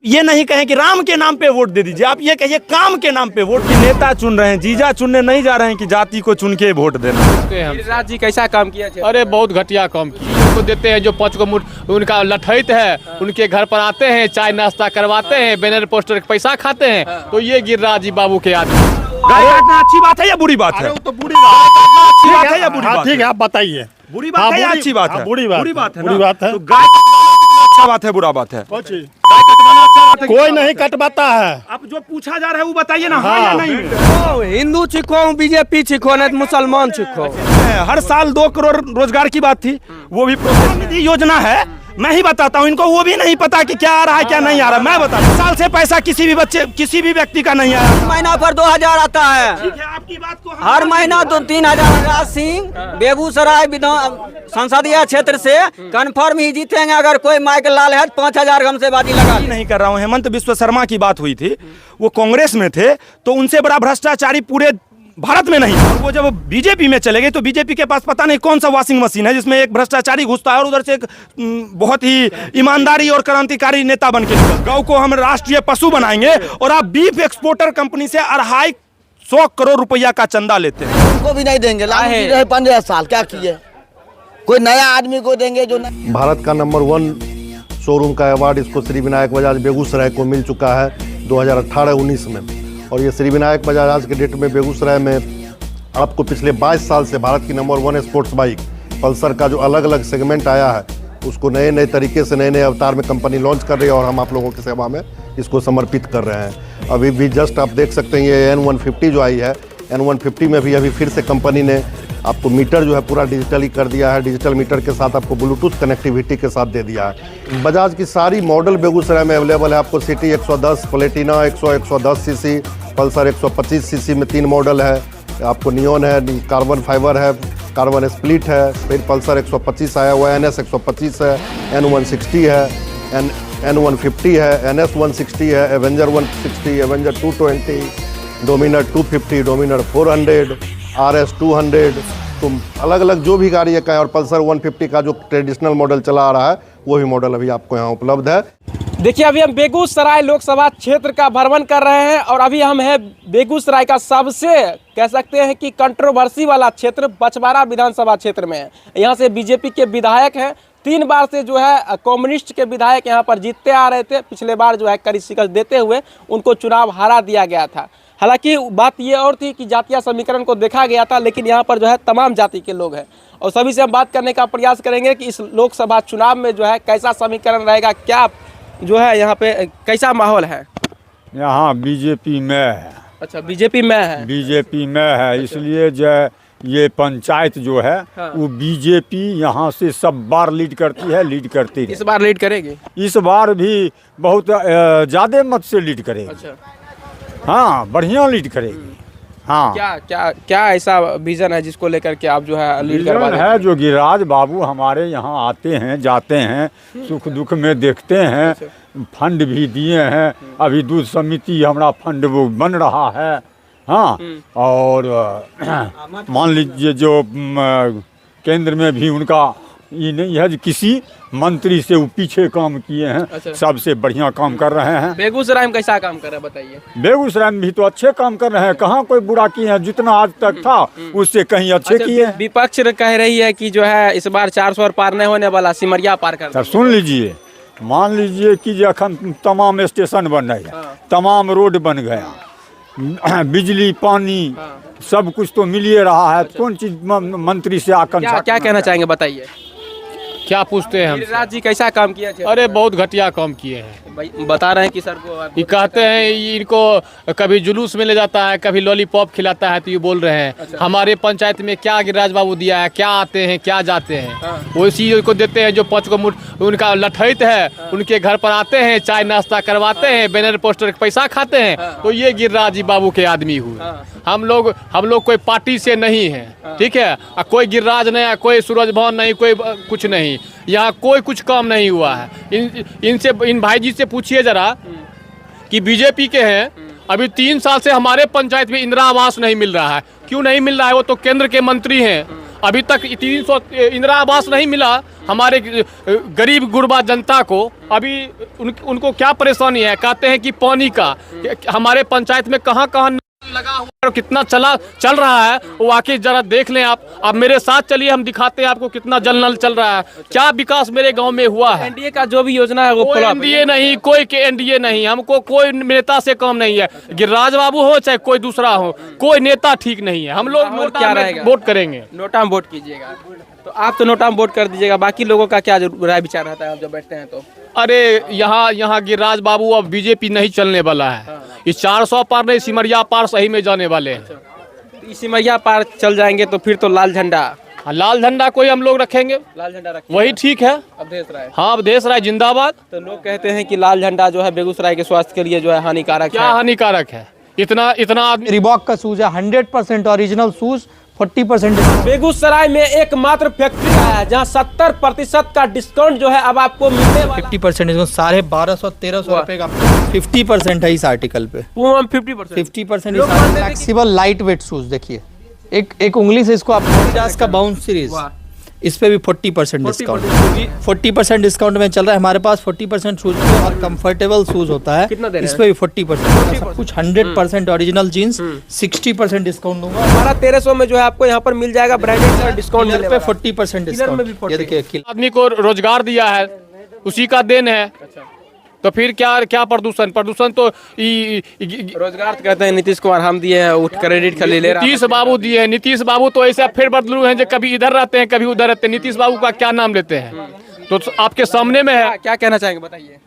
ये नहीं कहें कि राम के नाम पे वोट दे दीजिए, आप ये कहिए काम के नाम पे वोट। की नेता चुन रहे हैं, जीजा चुनने नहीं जा रहे हैं कि जाति को चुन के वोट देना। गिरिराज जी कैसा काम किया? अरे बहुत घटिया काम किया। उनको देते हैं जो 5 को मुठ उनका लठैत है, उनके घर पर आते हैं, चाय नाश्ता करवाते हैं, बैनर पोस्टर के पैसा खाते हैं। तो ये गिरिराज जी बाबू के आदमी। गाय काटना अच्छी बात है या बुरी बात है? तो बुरी बात अच्छी बात है या बुरी बात? ठीक है, आप बताइए। बुरी बात है या अच्छी बात है? बुरी बात, बुरी बात है। बुरी बात है। तो गाय कटवाना कितना अच्छा बात है, बुरा बात है? गाय कटवाना अच्छा बात है? कोई नहीं कटवाता है। अब जो पूछा जा रहा है वो बताइए ना, हाँ या नहीं? हिंदू छिको, बीजेपी छिको, नहीं मुसलमान छिको। हर साल 2 करोड़ रोजगार की बात थी, वो भी प्रोत्साहन निधि योजना है। मैं ही बताता हूँ इनको, वो भी नहीं पता कि क्या आ रहा है क्या नहीं आ रहा। मैं बता, साल से पैसा किसी भी बच्चे किसी भी व्यक्ति का नहीं आया। महीना पर 2000 आता है। ठीक है, आपकी बात को हर महीना 2-3 हजार सिंह बेगूसराय विधान संसदीय क्षेत्र से कंफर्म ही जीतेंगे। अगर कोई माइक लाल है 5000 हमसे बाजी लगा। नहीं कर रहा हूँ। हेमंत बिस्व शर्मा की बात हुई थी, वो कांग्रेस में थे, तो उनसे बड़ा भ्रष्टाचारी पूरे भारत में नहीं। और वो जब बीजेपी में चले गए तो बीजेपी के पास पता नहीं कौन सा वॉशिंग मशीन है जिसमें एक भ्रष्टाचारी घुसता है और उधर से एक बहुत ही ईमानदारी और क्रांतिकारी नेता बन के निकल। गौ को हम राष्ट्रीय पशु बनाएंगे और आप बीफ एक्सपोर्टर कंपनी से 250 करोड़ रुपया का चंदा लेते हैं। उनको भी नहीं देंगे। लालू जी रहे 15 साल, क्या किए? कोई नया आदमी को देंगे जो नहीं। भारत का नंबर 1 शोरूम का अवार्ड इसको श्री विनायक बजाज बेगूसराय को मिल चुका है 2018-19 में। और ये श्री विनायक बजाज आज के डेट में बेगूसराय में आपको पिछले 22 साल से भारत की नंबर 1 स्पोर्ट्स बाइक पल्सर का जो अलग अलग सेगमेंट आया है उसको नए नए तरीके से नए नए अवतार में कंपनी लॉन्च कर रही है और हम आप लोगों की सेवा में इसको समर्पित कर रहे हैं। अभी भी जस्ट आप देख सकते हैं ये N150 जो आई है, N150 में भी अभी फिर से कंपनी ने आपको मीटर जो है पूरा डिजिटली कर दिया है। डिजिटल मीटर के साथ आपको ब्लूटूथ कनेक्टिविटी के साथ दे दिया है। बजाज की सारी मॉडल बेगूसराय में अवेलेबल है। आपको city 110, Platina 100-110 CC, Pulsar 125 CC में 3 मॉडल है। आपको नियॉन है, कार्बन फाइबर है, कार्बन स्प्लिट है, फिर पल्सर 125 आया हुआ है, NS 125 है, N160 है, N150 है, NS 160 है, Avenger 160, Avenger 220, Dominar 250, Dominar 400, RS 200। तो अलग अलग जो भी गाड़ी का है और पल्सर 150 का जो ट्रेडिशनल मॉडल चला आ रहा है वही मॉडल अभी आपको यहाँ उपलब्ध है। देखिए अभी हम बेगूसराय लोकसभा क्षेत्र का भ्रमण कर रहे हैं और अभी हम हैं बेगूसराय का सबसे कह सकते हैं कि कंट्रोवर्सी वाला क्षेत्र बछवाड़ा विधानसभा क्षेत्र में है। यहाँ से बीजेपी के विधायक हैं, 3 बार से जो है कम्युनिस्ट के विधायक यहाँ पर जीतते आ रहे थे। पिछले बार जो है कड़ी शिकस्त देते हुए उनको चुनाव हरा दिया गया था। हालांकि बात ये और थी कि जातीय समीकरण को देखा गया था, लेकिन यहाँ पर जो है तमाम जाति के लोग हैं और सभी से हम बात करने का प्रयास करेंगे कि इस लोकसभा चुनाव में जो है कैसा समीकरण रहेगा, क्या जो है यहाँ पे कैसा माहौल है। यहाँ बीजेपी में है। अच्छा, बीजेपी में है। बीजेपी में है, इसलिए जो ये पंचायत जो है वो बीजेपी यहाँ से सब बार लीड करती है, लीड करती है। इस बार लीड करेगी? इस बार भी बहुत ज़्यादा मत से लीड करेगी। अच्छा, हाँ, बढ़िया लीड करेगी। हाँ, क्या क्या क्या ऐसा विजन है जिसको लेकर के आप जो है लीड करवा रहे हैं? है जो गिरिराज बाबू हमारे यहाँ आते हैं जाते हैं, सुख दुख में देखते हैं, फंड भी दिए हैं। अभी दूध समिति हमारा फंड वो बन रहा है। हाँ, और मान लीजिए जो केंद्र में भी उनका ये नहीं है, किसी मंत्री से वो पीछे काम किए हैं। अच्छा। सबसे बढ़िया काम कर रहे हैं। बेगूसराय में कैसा काम कर रहे हैं बताइए? बेगूसराय में भी तो अच्छे काम कर रहे हैं, कहाँ कोई बुरा किए हैं। जितना आज तक था उससे कहीं अच्छे किए हैं। विपक्ष कह रही है कि जो है इस बार 400 पार नहीं होने वाला, सिमरिया पार कर। तब सुन लीजिए, मान लीजिए कि जखन तमाम स्टेशन बन रहे हैं, तमाम रोड बन गया, बिजली पानी सब कुछ तो मिल ही रहा है। कौन चीज मंत्री से आकांक्षा? क्या कहना चाहेंगे बताइए? क्या पूछते हैं हम? गिरिराज जी कैसा काम किया? अरे बहुत घटिया काम किए हैं। बता रहे हैं कि सर को ये कहते हैं इनको कभी जुलूस में ले जाता है, कभी लॉलीपॉप खिलाता है, तो ये बोल रहे हैं हमारे पंचायत में क्या गिरिराज बाबू दिया है, क्या आते हैं क्या जाते हैं। वो इसी को देते हैं जो 5 को मुठ उनका लठैत है, उनके घर पर आते हैं, चाय नाश्ता करवाते हैं, बैनर पोस्टर के पैसा खाते हैं। तो ये गिरिराज जी बाबू के आदमी हुए। हम लोग कोई पार्टी से नहीं है, ठीक है। कोई गिरिराज नहीं, कोई सूरज भवन नहीं, कोई कुछ नहीं। यहाँ कोई कुछ काम नहीं हुआ है। इन भाई जी से पूछिए जरा कि बीजेपी के हैं, अभी 3 साल से हमारे पंचायत में इंदिरा आवास नहीं मिल रहा है। क्यों नहीं मिल रहा है? वो तो केंद्र के मंत्री हैं, अभी तक 300 इंदिरा आवास नहीं मिला हमारे गरीब गुरबा जनता को अभी उनको क्या परेशानी है। कहते हैं कि पानी का हमारे पंचायत में कहाँ कहाँ लगा हुआ और कितना चल रहा है वो आके जरा देख लें आप मेरे साथ चलिए, हम दिखाते हैं आपको कितना जल नल चल रहा है, क्या विकास मेरे गांव में हुआ है। एनडीए का जो भी योजना है वो कोई एनडीए नहीं, कोई के एनडीए नहीं, हमको कोई नेता से काम नहीं है। गिरिराज बाबू हो चाहे कोई दूसरा हो, कोई नेता ठीक नहीं है। हम लोग क्या रहेगा, वोट करेंगे, नोटा में वोट कीजिएगा। तो आप तो नोटा में वोट कर दीजिएगा, बाकी लोगों का क्या राय विचार रहता है आप जब बैठते हैं तो? अरे यहाँ गिरिराज बाबू अब बीजेपी नहीं चलने वाला है। इस 400 पार नहीं, सिमरिया पार सही में जाने वाले हैं। तो इस सिमरिया पार चल जाएंगे तो फिर तो लाल झंडा, लाल झंडा कोई हम लोग रखेंगे, लाल झंडा रखेंगे, वही ठीक है। अवधेश राय, हाँ, अवधेश राय जिंदाबाद। तो लोग कहते हैं कि लाल झंडा जो है बेगूसराय के स्वास्थ्य के लिए जो है हानिकारक क्या हानिकारक है? इतना आदमी रिबॉक का शूज है 100% ओरिजिनल शूज, 40% बेगूसराय में एकमात्र फैक्ट्री है जहां 70% का डिस्काउंट जो है अब आपको मिलने वाला 50% डिस्काउंट 1250-1300 रुपए का 50% है इस आर्टिकल पे। 50% फ्लेक्सिबल लाइट वेट शूज। देखिए एक उंगली से इसको आप एडिडास का बाउंस सीरीज, इस पे भी 40% डिस्काउंट, 40% डिस्काउंट में चल रहा है हमारे पास। 40% शूज पे और कंफर्टेबल शूज होता है, कितना दे रहे इस पे भी 40% सब कुछ 100% ओरिजिनल जीन्स 60% डिस्काउंट दूंगा। 1200 में जो है आपको यहाँ पर मिल जाएगा ब्रांडेड डिस्काउंट पे 40% डिस्काउंट। ये देखिए आदमी को रोजगार दिया है, उसी का देन है। तो फिर क्या प्रदूषण तो रोजगार कहते हैं नीतीश कुमार हम दिए हैं, उठ क्रेडिट का ले ले रहा है। नीतीश बाबू दिए हैं। नीतीश बाबू तो ऐसे फिर बदलू हैं जो कभी इधर रहते हैं कभी उधर रहते हैं। नीतीश बाबू का क्या नाम लेते हैं, तो आपके सामने में है। क्या कहना चाहेंगे, बताइए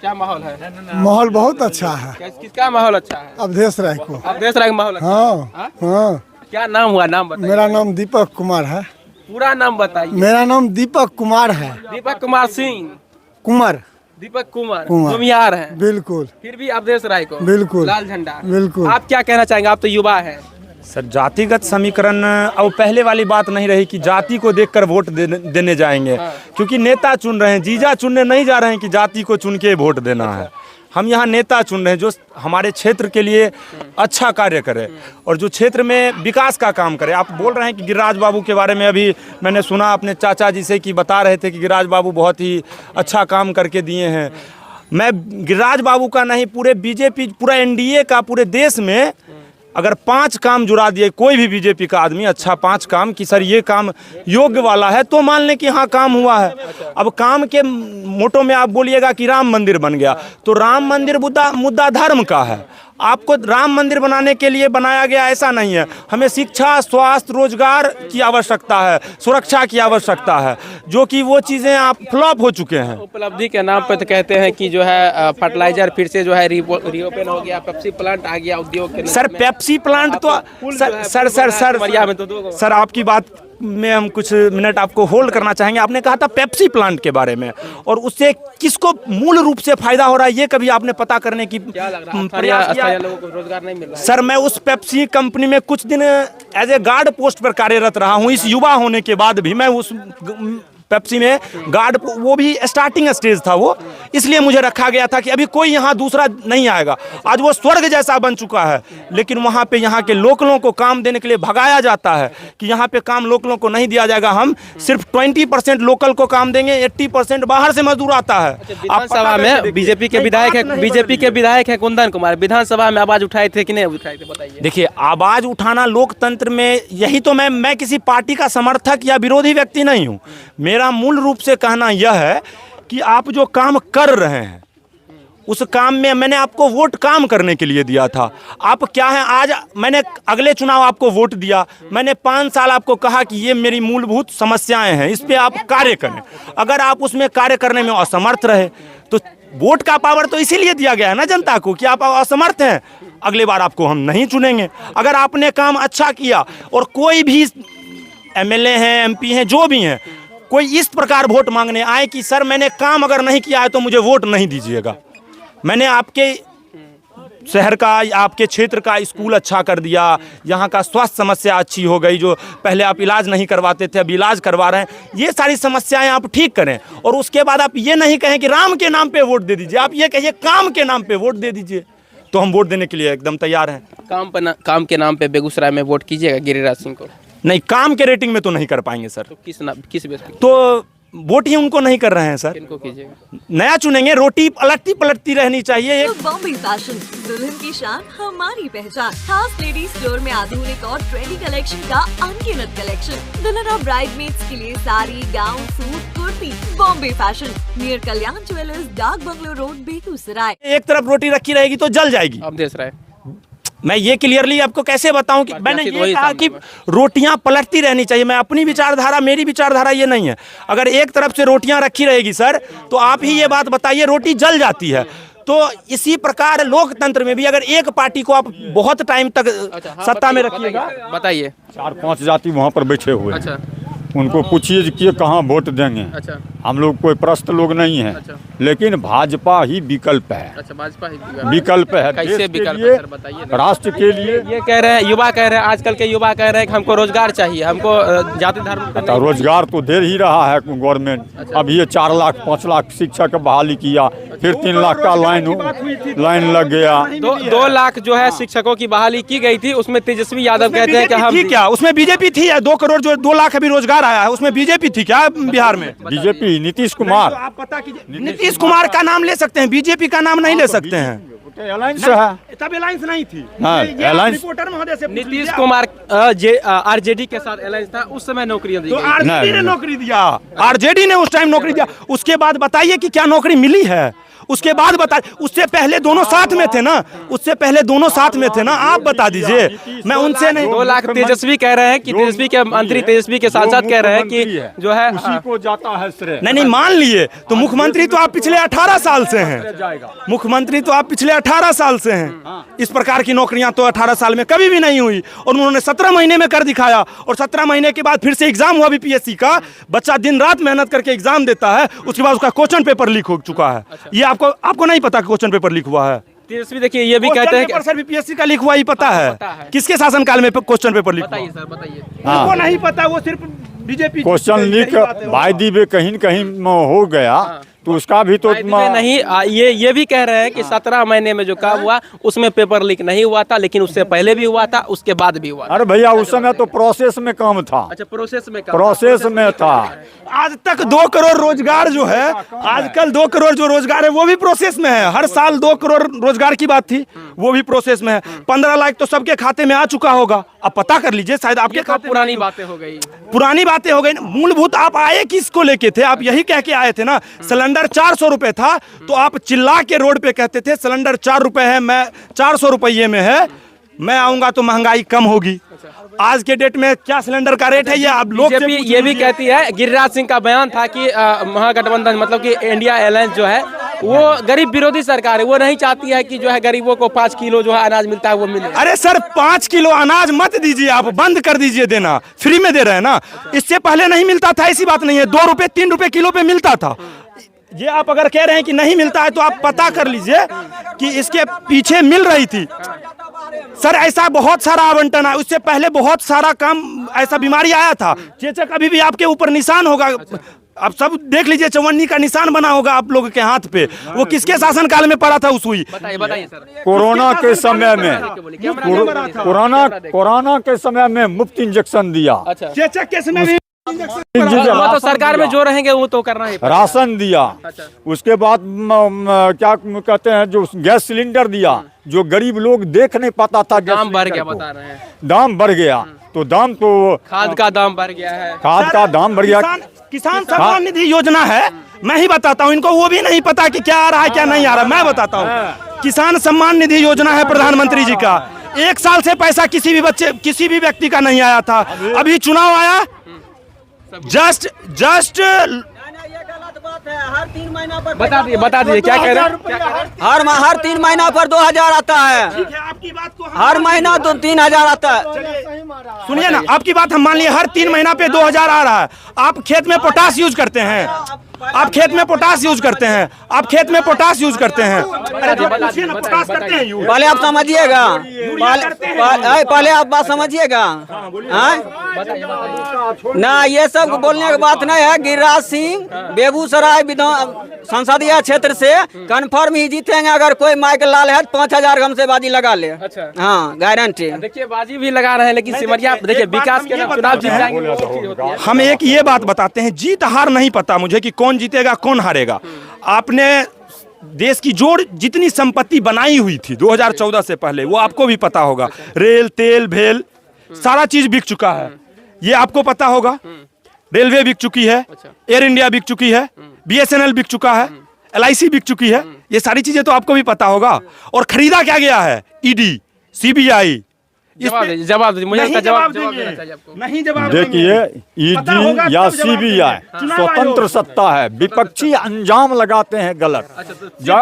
क्या माहौल है? माहौल बहुत अच्छा है। किसका माहौल अच्छा है? अवधेश राय को। अवधेश राय का माहौल अच्छा हाँ हाँ। क्या नाम हुआ, नाम बताइए। मेरा नाम दीपक कुमार है। पूरा नाम बताइए। मेरा नाम दीपक कुमार है। दीपक कुमार सिंह कुमार, दीपक कुमार भूमिहार हैं। बिल्कुल। फिर भी अवधेश राय को बिल्कुल, लाल झंडा। बिल्कुल। आप क्या कहना चाहेंगे, आप तो युवा हैं? सर, जातिगत समीकरण अब पहले वाली बात नहीं रही कि जाति को देखकर वोट देने जाएंगे। क्योंकि नेता चुन रहे हैं, जीजा चुनने नहीं जा रहे हैं कि जाति को चुन के वोट देना है। हम यहाँ नेता चुन रहे हैं जो हमारे क्षेत्र के लिए अच्छा कार्य करे और जो क्षेत्र में विकास का काम करे। आप बोल रहे हैं कि गिरिराज बाबू के बारे में अभी मैंने सुना अपने चाचा जी से कि बता रहे थे कि गिरिराज बाबू बहुत ही अच्छा काम करके दिए हैं। मैं गिरिराज बाबू का नहीं, पूरे बीजेपी, पूरा एनडीए का, पूरे देश में अगर 5 काम जुड़ा दिए कोई भी बीजेपी का आदमी, अच्छा 5 काम कि सर ये काम योग्य वाला है, तो मान लें कि हाँ काम हुआ है। अब काम के मोटो में आप बोलिएगा कि राम मंदिर बन गया, तो राम मंदिर मुद्दा धर्म का है। आपको राम मंदिर बनाने के लिए बनाया गया ऐसा नहीं है। हमें शिक्षा, स्वास्थ्य, रोजगार की आवश्यकता है, सुरक्षा की आवश्यकता है, जो कि वो चीज़ें आप फ्लॉप हो चुके हैं। उपलब्धि के नाम पर तो कहते हैं कि जो है फर्टिलाइजर फिर से जो है रिओपन हो गया, पेप्सी प्लांट आ गया उद्योग के। सर पेप्सी प्लांट तो सर आपकी बात में हम कुछ मिनट आपको होल्ड करना चाहेंगे। आपने कहा था पेप्सी प्लांट के बारे में, और उससे किसको मूल रूप से फायदा हो रहा है ये कभी आपने पता करने की प्रयास किया? लोगों को रोजगार नहीं मिल रहा है। सर, मैं उस पेप्सी कंपनी में कुछ दिन एज ए गार्ड पोस्ट पर कार्यरत रहा हूं। इस युवा होने के बाद भी मैं उस पेप्सी में गार्ड, वो भी स्टार्टिंग स्टेज था वो, इसलिए मुझे रखा गया था कि अभी कोई यहाँ दूसरा नहीं आएगा। आज वो स्वर्ग जैसा बन चुका है, लेकिन वहाँ पे यहाँ के लोकलों को काम देने के लिए भगाया जाता है कि यहाँ पे काम लोकलों को नहीं दिया जाएगा। हम सिर्फ 20% लोकल को काम देंगे, 80% बाहर से मजदूर आता है। विधानसभा में बीजेपी के विधायक है कुंदन कुमार, विधानसभा में आवाज उठाए थे कि नहीं उठाए थे, बताइए। देखिए, आवाज उठाना लोकतंत्र में, यही तो मैं किसी पार्टी का समर्थक या विरोधी व्यक्ति नहीं हूँ। मेरा मूल रूप से कहना यह है कि आप जो काम कर रहे हैं उस काम में मैंने आपको वोट काम करने के लिए दिया था। आप क्या हैं, आज मैंने अगले चुनाव आपको वोट दिया, मैंने 5 साल आपको कहा कि ये मेरी मूलभूत समस्याएं हैं, इस पे आप कार्य करें। अगर आप उसमें कार्य करने में असमर्थ रहे तो वोट का पावर तो इसीलिए दिया गया है ना जनता को कि आप असमर्थ हैं, अगली बार आपको हम नहीं चुनेंगे। अगर आपने काम अच्छा किया, और कोई भी MLA हैं, MP हैं, जो भी हैं, कोई इस प्रकार वोट मांगने आए कि सर मैंने काम अगर नहीं किया है तो मुझे वोट नहीं दीजिएगा, मैंने आपके शहर का, आपके क्षेत्र का स्कूल अच्छा कर दिया, यहाँ का स्वास्थ्य समस्या अच्छी हो गई, जो पहले आप इलाज नहीं करवाते थे अब इलाज करवा रहे हैं, ये सारी समस्याएं आप ठीक करें। और उसके बाद आप ये नहीं कहें कि राम के नाम पे वोट दे दीजिए, आप ये कहिए काम के नाम पे वोट दे दीजिए, तो हम वोट देने के लिए एकदम तैयार हैं। काम के नाम पे बेगूसराय में वोट कीजिएगा गिरिराज सिंह को? नहीं, काम के रेटिंग में तो नहीं कर पाएंगे सर। तो किस बेस पे? तो वोट ही उनको नहीं कर रहे हैं सर। किनको कीजिएगा? नया चुनेंगे, रोटी पलटती पलटती रहनी चाहिए। तो बॉम्बे फैशन, दुल्हन की शान हमारी पहचान। खास लेडीज स्टोर में आधुनिक और ट्रेंडी कलेक्शन का अनगिनत कलेक्शन। दुल्हन और ब्राइडमेड्स के लिए sari, gown, suit, kurti. Bombay fashion, near Kalyan jewellers, Dak bungalow road, Begusarai. एक तरफ रोटी रखी रहेगी तो जल जाएगी। अब देश रहे मैं ये क्लियरली आपको कैसे बताऊं कि मैंने तो ये वही कहा कि रोटियां पलटती रहनी चाहिए। मैं अपनी विचारधारा, मेरी विचारधारा ये नहीं है। अगर एक तरफ से रोटियां रखी रहेगी सर, तो आप ही ये बात बताइए, रोटी जल जाती है। तो इसी प्रकार लोकतंत्र में भी अगर एक पार्टी को आप बहुत टाइम तक सत्ता में रखिएगा। बताइए। 4-5 जाति वहाँ पर बैठे हुए हैं। अच्छा उनको पूछिए कि कहाँ वोट देंगे। अच्छा हम लोग कोई प्रस्त लोग नहीं है। अच्छा। लेकिन भाजपा ही विकल्प है। अच्छा, भाजपा ही विकल्प है कैसे देश के विकल्प लिए, है सर, बताइए ना। राष्ट्र के लिए। ये कह रहे हैं, युवा कह रहे हैं, आजकल के युवा कह रहे हैं कि हमको रोजगार चाहिए, हमको जाति धर्म पे नहीं। रोजगार तो दे ही रहा है गवर्नमेंट। अब ये 4 लाख 5 लाख शिक्षक बहाली किया, फिर 3 लाख का लाइन लग गया। 2 लाख जो है शिक्षकों की बहाली की गई थी, उसमें तेजस्वी यादव कहते हैं कि हम थी क्या उसमें बीजेपी थी? 2 करोड़ जो 2 लाख अभी रोजगार आया है उसमें बीजेपी थी क्या बिहार में? बीजेपी नीतीश कुमार। तो आप पता कीजिए, नीतीश कुमार का नाम ले सकते हैं, बीजेपी का नाम नहीं ले सकते हैं। अलायंस है, तब अलायंस नहीं थी। हाँ, ये आप अलायंस। रिपोर्टर महोदय से पूछ नीतीश लीजिए। कुमार आरजेडी के साथ अलायंस था, उस समय नौकरियां दी तो गई। आरजेडी ने नौकरी दिया, आरजेडी ने उस टाइम नौकरी दिया। उसके बाद बताइए कि क्या नौकरी मिली है? उसके बाद बताइए, उससे पहले दोनों साथ में थे ना, उससे पहले दोनों साथ में थे ना। आप बता दीजिए, मैं उनसे नहीं। 2 लाख तेजस्वी कह रहे हैं कि तेजस्वी के मंत्री, तेजस्वी के सांसद कह रहे हैं कि जो है उसी को जाता है श्रेय। नहीं मान लिए तो मुख्यमंत्री तो आप पिछले 18 साल से हैं। मुख्यमंत्री तो आप पिछले 18 साल से हैं। इस प्रकार की नौकरियां तो 18 साल में कभी भी नहीं हुई, और उन्होंने 17 महीने में कर दिखाया। और 17 महीने के बाद फिर से एग्जाम हुआ बीपीएससी का। बच्चा दिन रात मेहनत करके एग्जाम देता है, उसके बाद उसका क्वेश्चन पेपर लीक हो चुका है। ये आपको नहीं पता क्वेश्चन पेपर लीक हुआ है? तेजस्वी देखिए ये भी कहते हैं कि सर बीपीएससी का लीक हुआ ही पता है? किसके शासनकाल में क्वेश्चन पेपर लीक हुआ? बताइए सर, बताइए। उनको नहीं पता, वो सिर्फ BJP question leak by the way कहीं न कहीं हो गया, तो उसका भी तो नहीं। ये भी कह रहे हैं कि 17 महीने में जो काम हुआ उसमें पेपर लीक नहीं हुआ था, लेकिन उससे पहले भी हुआ था, उसके बाद भी हुआ था। अरे भैया उस समय तो प्रोसेस में काम था। अच्छा, प्रोसेस में था। आज तक 2 करोड़ रोजगार जो है, आजकल 2 करोड़ जो रोजगार है वो भी प्रोसेस में है। हर साल 2 करोड़ रोजगार की बात थी, वो भी प्रोसेस में है। 15 लाख तो सबके खाते में आ चुका होगा। अब पता कर लीजिए, शायद आपके खाते। पुरानी बातें हो गई, पुरानी बातें हो गई। मूलभूत आप आए किसको लेके थे? आप यही कह के आए थे ना, सिलेंडर 400 रुपए था, तो आप चिल्ला के रोड पे कहते थे सिलेंडर 4 रुपए है, मैं 400 रुपये में है, मैं आऊंगा तो महंगाई कम होगी। आज के डेट में क्या सिलेंडर का रेट है ये आप लोग बीजेपी ये भी कहती है। गिरिराज सिंह का बयान था कि महागठबंधन मतलब कि इंडिया अलायंस जो है वो गरीब विरोधी सरकार है, वो नहीं चाहती है कि जो है गरीबों को 5 किलो जो है अनाज मिलता है वो मिले। अरे सर 5 किलो अनाज मत दीजिए, आप बंद कर दीजिए देना, फ्री में दे रहे हैं ना। इससे पहले नहीं मिलता था, ऐसी बात नहीं है। 2 रुपए 3 रुपए किलो पे मिलता था। ये आप अगर कह रहे हैं कि नहीं मिलता है तो आप पता कर लीजिए कि इसके पीछे मिल रही थी। सर ऐसा बहुत सारा आवंटन है, उससे पहले बहुत सारा काम, ऐसा बीमारी आया था। चेचक अभी भी आपके ऊपर निशान होगा, आप सब देख लीजिए, चवन्नी का निशान बना होगा आप लोगों के हाथ पे। वो किसके शासनकाल में पड़ा था वो सुई? बताइए सर। कोरोना के समय में, कोरोना के समय में मुफ्त इंजेक्शन दिया। अच्छा, चेचक के समय भी तो सरकार में जो रहेंगे वो तो करना ही पड़ेगा। राशन दिया। उसके बाद क्या कहते हैं, जो गैस सिलेंडर दिया, जो गरीब लोग देख नहीं पाता था। दाम बढ़ गया, बता रहे हैं। दाम बढ़ गया, तो दाम तो खाद का दाम बढ़ गया है। खाद का दाम बढ़ गया। किसान सम्मान निधि योजना है, मैं ही बताता हूँ इनको, वो भी नहीं पता कि क्या आ रहा है क्या नहीं आ रहा। मैं बताता हूँ, किसान सम्मान निधि योजना है प्रधानमंत्री जी का। 1 साल से पैसा किसी भी व्यक्ति का नहीं आया था। अभी चुनाव आया, जस्ट हर 3 महीना पर बता दीजिए क्या कह रहे हैं। हर 3 महीना पर 2000 आता है। आपकी बात को हर महीना तो 3000 आता है। सुनिए ना, आपकी बात हम मान लिए, हर 3 महीना पे 2000 आ रहा है। आप खेत में पोटास यूज करते हैं, आप खेत में पोटास यूज करते हैं, आप खेत में पोटास यूज करते हैं। अरे जो पूछिए ना, पोटास करते हैं यूज। पहले आप समझिएगा, पहले आप बात समझिएगा। ना ये सब बोलने की बात नहीं है। गिरिराज सिंह बेगूसराय विधान संसदीय क्षेत्र से कंफर्म ही जीतेंगे। अगर कोई माइक लाल है 5000 गम से बाजी लगा ले। अच्छा, हाँ गारंटी। देखिए बाजी भी लगा रहे हैं, लेकिन सिमरिया देखिए विकास के चुनाव जीत जाएंगे वो चीज होती है। हम एक ये बात बताते हैं, जीत हार नहीं पता मुझे कि कौन जीतेगा कौन हारेगा। आपने देश की जोड़ जितनी संपत्ति बनाई हुई थी 2014 से पहले, वो आपको भी पता होगा। रेल, तेल, भेल, सारा चीज बिक चुका है, ये आपको पता होगा। रेलवे बिक चुकी है, एयर इंडिया बिक चुकी है, BSNL बिक चुका है, LIC बिक चुकी है। ये सारी चीजें तो आपको भी पता होगा। और खरीदा क्या गया है? ED, CBI। जवाब मुझे नहीं जवाब देंगे, आपको। नहीं जवाब देखिए, पता होगा ईडी या तब जवाब CBI देंगे। स्वतंत्र सत्ता है, विपक्षी अंजाम लगाते हैं गलत।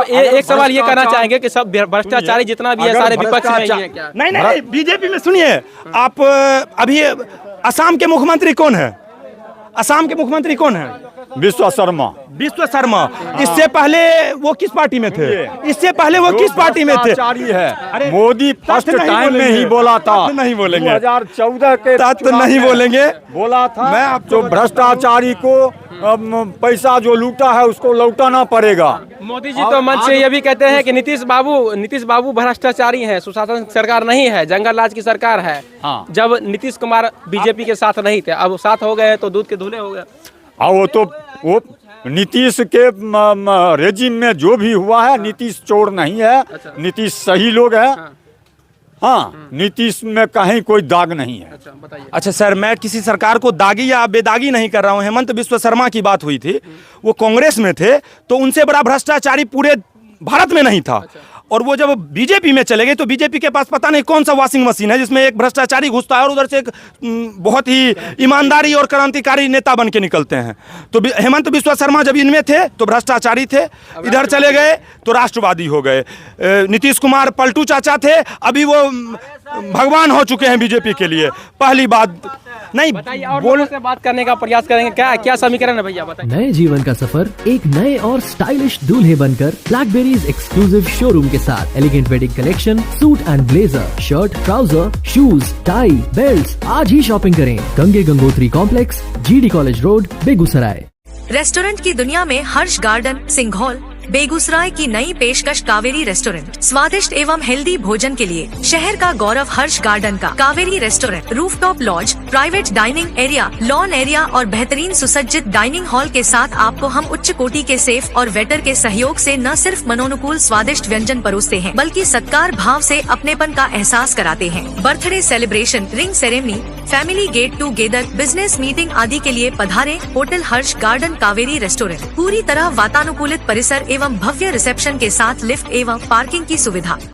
एक सवाल ये करना चाहेंगे कि सब भ्रष्टाचारी जितना भी है सारे विपक्ष में ही है क्या? नहीं, बीजेपी में सुनिए आप। अभी असम के मुख्यमंत्री कौन है? असम के मुख्यमंत्री कौन है? विश्व शर्मा। विश्व शर्मा। इससे पहले वो किस पार्टी में थे? इससे पहले वो किस पार्टी में थे? है मोदी फर्स्ट टाइम में ही बोला था। नहीं बोलेंगे 2014 के तथ्य नहीं बोलेंगे। बोला था मैं आपको जो भ्रष्टाचारी को पैसा जो लूटा है उसको लौटाना पड़ेगा। मोदी जी तो मंच से ये भी कहते हैं कि नीतीश बाबू भ्रष्टाचारी हैं, सुशासन सरकार नहीं है, जंगल राज की सरकार है। हाँ। जब नीतीश कुमार बीजेपी के साथ नहीं थे, अब साथ हो गए तो दूध के धुले हो गए। हाँ, वो नीतीश के रेजिम में जो भी हुआ है, नीतीश चोर नहीं है। नीतीश सही लोग है। हाँ, नीतीश में कहीं कोई दाग नहीं है। अच्छा सर, मैं किसी सरकार को दागी या बेदागी नहीं कर रहा हूँ। हेमंत बिस्वा शर्मा की बात हुई थी, वो कांग्रेस में थे, तो उनसे बड़ा भ्रष्टाचारी पूरे भारत में नहीं था। और वो जब बीजेपी में चले गए तो बीजेपी के पास पता नहीं कौन सा वॉशिंग मशीन है जिसमें एक भ्रष्टाचारी घुसता है और उधर से एक बहुत ही ईमानदारी और क्रांतिकारी नेता बन के निकलते हैं। तो हेमंत बिस्वा शर्मा जब इनमें थे तो भ्रष्टाचारी थे, इधर चले गए तो राष्ट्रवादी हो गए। नीतीश कुमार पलटू चाचा थे, अभी वो भगवान हो चुके हैं बीजेपी के लिए। पहली बात नहीं बोल से बात करने का प्रयास करेंगे। क्या क्या समीकरण है भैया बताइए। नए जीवन का सफर एक नए और स्टाइलिश दूल्हे बनकर ब्लैकबेरीज एक्सक्लूसिव शोरूम के साथ elegant wedding collection, suit and blazer, shirt, trouser, shoes, tie, belt. आज ही शॉपिंग करें Gange Gangotri complex, GD college road, Begusarai. Restaurant की दुनिया में हर्ष गार्डन सिंघौल बेगूसराय की नई पेशकश कावेरी रेस्टोरेंट। स्वादिष्ट एवं हेल्दी भोजन के लिए शहर का गौरव हर्ष गार्डन का Kaveri restaurant. Rooftop lodge, private dining area, lawn area और बेहतरीन सुसज्जित डाइनिंग हॉल के साथ आपको हम उच्च कोटि के सेफ और वेटर के सहयोग से न सिर्फ मनोनुकूल स्वादिष्ट व्यंजन परोसते हैं, बल्कि सत्कार भाव से अपनेपन का एहसास कराते हैं। Birthday celebration, ring ceremony, family get together, business meeting आदि के लिए पधारे होटल हर्ष गार्डन कावेरी रेस्टोरेंट। पूरी तरह वातानुकूलित परिसर एवं भव्य रिसेप्शन के साथ लिफ्ट एवं पार्किंग की सुविधा।